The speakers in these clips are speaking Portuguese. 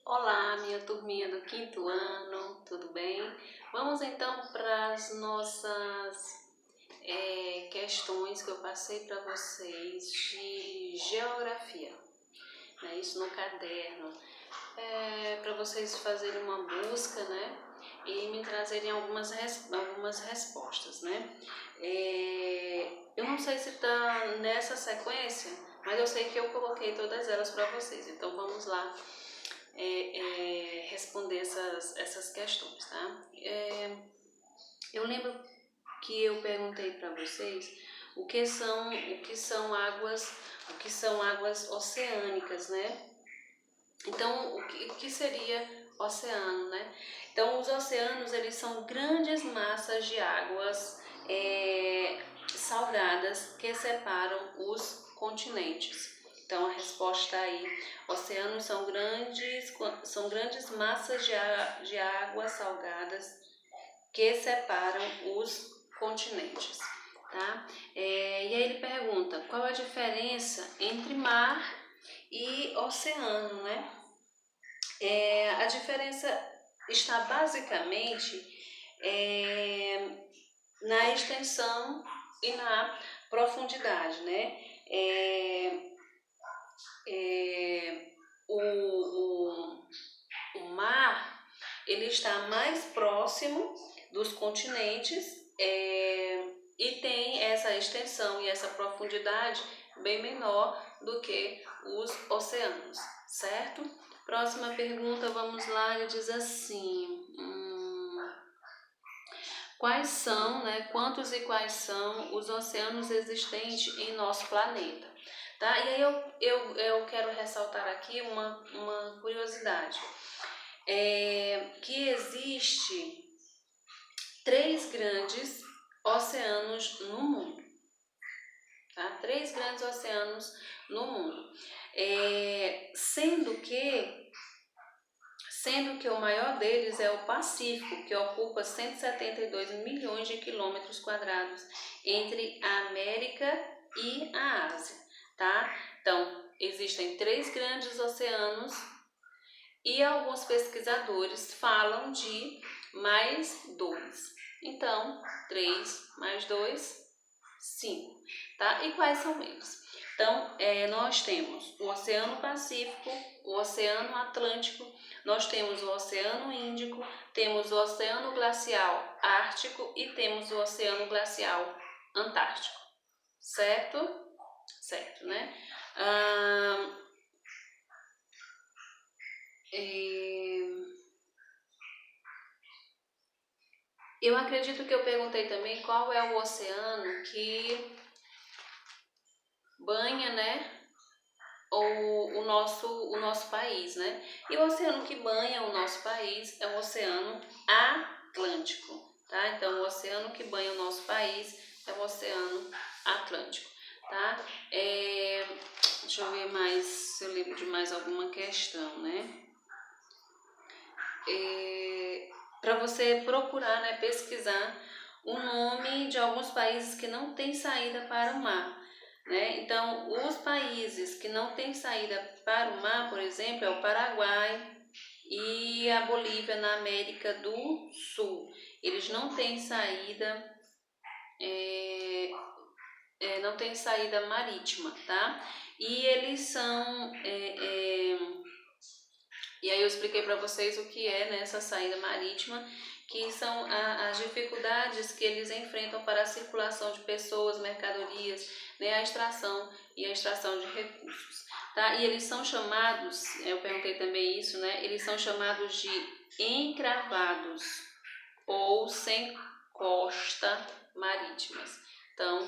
Olá, minha turminha do quinto ano, tudo bem? Vamos então para as nossas questões que eu passei para vocês de geografia, né? Isso no caderno, para vocês fazerem uma busca, né? E me trazerem algumas respostas, né? Eu não sei se está nessa sequência, mas eu sei que eu coloquei todas elas para vocês, então vamos lá responder essas questões, tá? Eu lembro que eu perguntei para vocês o que são águas oceânicas, né? Então, o que seria oceano, né? Então, os oceanos, eles são grandes massas de águas salgadas que separam os continentes. Então, a resposta está aí. Oceanos são grandes massas de águas salgadas que separam os continentes, tá? E aí ele pergunta, qual a diferença entre mar e oceano, né? A diferença está basicamente na extensão e na profundidade, né? O mar, ele está mais próximo dos continentes e tem essa extensão e essa profundidade bem menor do que os oceanos, certo? Próxima pergunta, vamos lá, ele diz assim, quantos e quais são os oceanos existentes em nosso planeta? Tá? E aí eu quero ressaltar aqui uma curiosidade, que existe 3 grandes oceanos no mundo, tá? 3 grandes oceanos no mundo, sendo que o maior deles é o Pacífico, que ocupa 172 milhões de quilômetros quadrados entre a América e a Ásia, tá? Então, existem 3 grandes oceanos e alguns pesquisadores falam de mais 2. Então, 3 mais 2, 5, tá? E quais são eles? Então, nós temos o Oceano Pacífico, o Oceano Atlântico, nós temos o Oceano Índico, temos o Oceano Glacial Ártico e temos o Oceano Glacial Antártico, certo? Certo, né? Eu acredito que eu perguntei também qual é o oceano que banha, né, o nosso país, né? E o oceano que banha o nosso país é o Oceano Atlântico, tá? Então, o oceano que banha o nosso país é o Oceano Atlântico, tá? Deixa eu ver mais, se eu lembro de mais alguma questão, né? Para você procurar, né, pesquisar o nome de alguns países que não têm saída para o mar, né? Então, os países que não têm saída para o mar, por exemplo, é o Paraguai e a Bolívia na América do Sul. Eles não têm saída, não têm saída marítima, tá? E eles são e aí eu expliquei para vocês o que é nessa saída marítima, que são as dificuldades que eles enfrentam para a circulação de pessoas, mercadorias, né, a extração de recursos, tá? E eles são chamados, eu perguntei também isso, né? Eles são chamados de encravados ou sem costa marítimas. Então,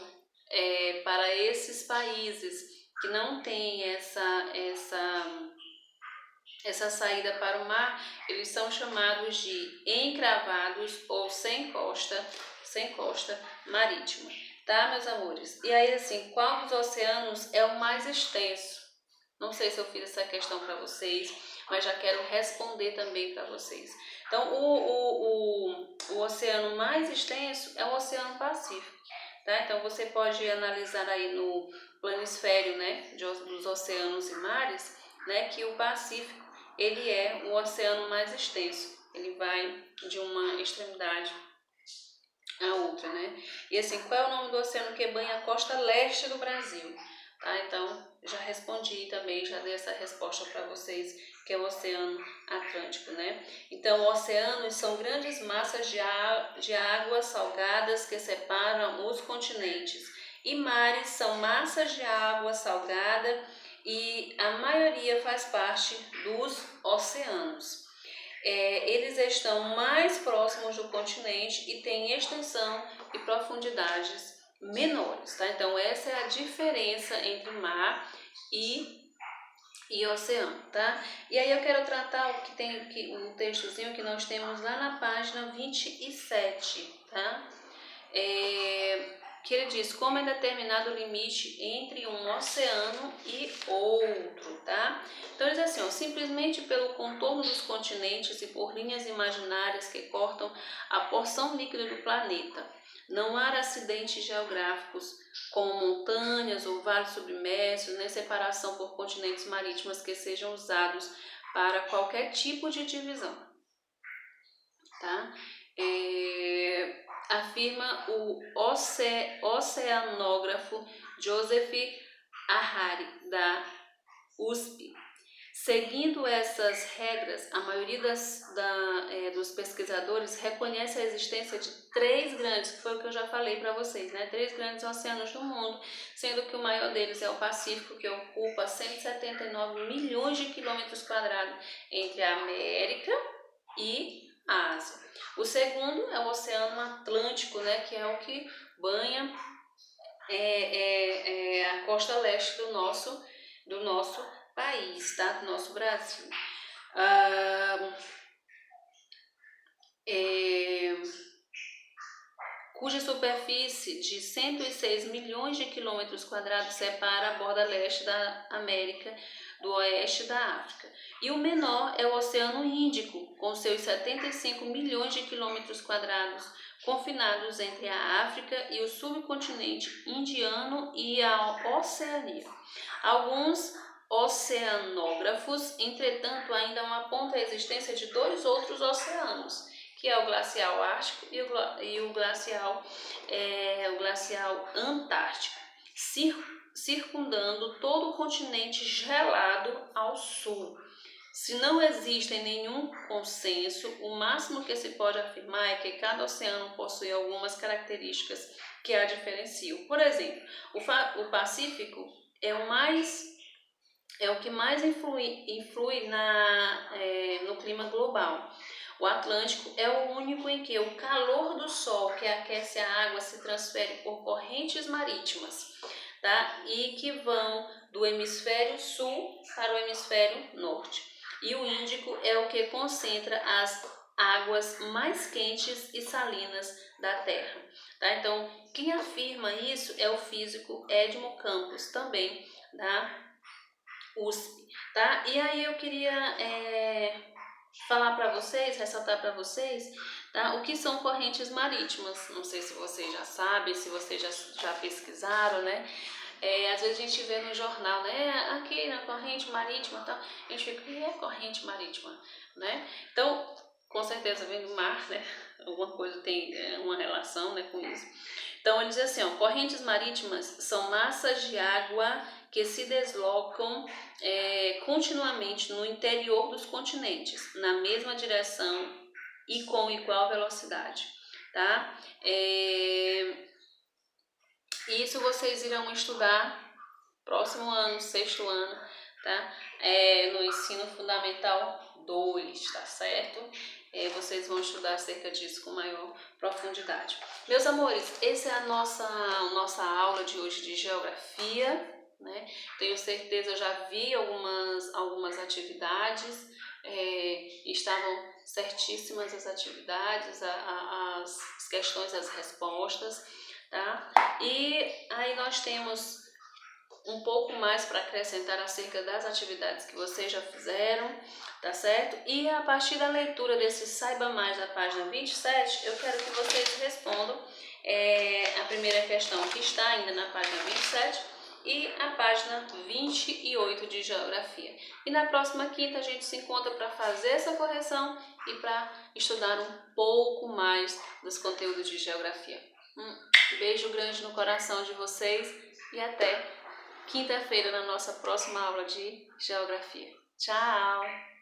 para esses países que não têm essa saída para o mar, eles são chamados de encravados ou sem costa marítima, tá, meus amores? E aí, assim, qual dos oceanos é o mais extenso? Não sei se eu fiz essa questão para vocês, mas já quero responder também para vocês. Então, o oceano mais extenso é o Oceano Pacífico, tá? Então, você pode analisar aí no planisfério, né, dos oceanos e mares, né, que o Pacífico ele é o oceano mais extenso. Ele vai de uma extremidade a outra, né? E assim, qual é o nome do oceano que banha a costa leste do Brasil? Tá? Então, já respondi também, já dei essa resposta para vocês, que é o Oceano Atlântico, né? Então, oceanos são grandes massas de águas salgadas que separam os continentes. E mares são massas de água salgada e a maioria faz parte dos oceanos. Eles estão mais próximos do continente e têm extensão e profundidades menores, tá? Então essa é a diferença entre mar e oceano, tá? E aí eu quero tratar o que tem aqui, o textozinho que nós temos lá na página 27, tá? Que ele diz como é determinado o limite entre um oceano e outro, tá? Então ele diz assim, ó, simplesmente pelo contorno dos continentes e por linhas imaginárias que cortam a porção líquida do planeta. Não há acidentes geográficos como montanhas ou vales submersos, nem separação por continentes marítimos que sejam usados para qualquer tipo de divisão, tá? Afirma o oceanógrafo Joseph Ahari, da USP. Seguindo essas regras, a maioria dos pesquisadores reconhece a existência de 3 grandes, que foi o que eu já falei para vocês, né? 3 grandes oceanos do mundo, sendo que o maior deles é o Pacífico, que ocupa 179 milhões de quilômetros quadrados entre a América e a Ásia. O segundo é o Oceano Atlântico, né? Que é o que banha a costa leste do nosso país, tá? Do nosso Brasil. Cuja superfície de 106 milhões de quilômetros quadrados separa a borda leste da América do oeste da África. E o menor é o Oceano Índico, com seus 75 milhões de quilômetros quadrados, confinados entre a África e o subcontinente indiano e a Oceania. Alguns oceanógrafos, entretanto, ainda apontam a existência de 2 outros oceanos, que é o glacial ártico e o glacial antártico, circundando todo o continente gelado ao sul. Se não existe nenhum consenso, o máximo que se pode afirmar é que cada oceano possui algumas características que a diferenciam. Por exemplo, o Pacífico é o que mais influi no clima global. O Atlântico é o único em que o calor do sol que aquece a água se transfere por correntes marítimas, tá? E que vão do hemisfério sul para o hemisfério norte. E o Índico é o que concentra as águas mais quentes e salinas da Terra, tá? Então, quem afirma isso é o físico Edmond Campos, também da USP, tá? E aí eu queria falar para vocês, ressaltar para vocês, tá? O que são correntes marítimas. Não sei se vocês já sabem, se vocês já pesquisaram, né? Às vezes a gente vê no jornal, né? Aqui na corrente marítima, tá? A gente fica, o que é corrente marítima, né? Então, com certeza vem do mar, né? Alguma coisa tem uma relação, né, com isso. Então, ele diz assim, ó, correntes marítimas são massas de água que se deslocam continuamente no interior dos continentes, na mesma direção e com igual velocidade, tá? Isso vocês irão estudar próximo ano, 6º ano, tá? No ensino fundamental 2, tá certo? Vocês vão estudar acerca disso com maior profundidade. Meus amores, essa é a nossa aula de hoje de geografia, né? Tenho certeza, eu já vi algumas atividades, estavam certíssimas as atividades, as questões, as respostas, tá? E aí nós temos um pouco mais para acrescentar acerca das atividades que vocês já fizeram, tá certo? E a partir da leitura desse Saiba Mais da página 27, eu quero que vocês respondam a primeira questão que está ainda na página 27 e a página 28 de Geografia. E na próxima quinta a gente se encontra para fazer essa correção e para estudar um pouco mais dos conteúdos de Geografia. Um beijo grande no coração de vocês e até quinta-feira na nossa próxima aula de Geografia. Tchau!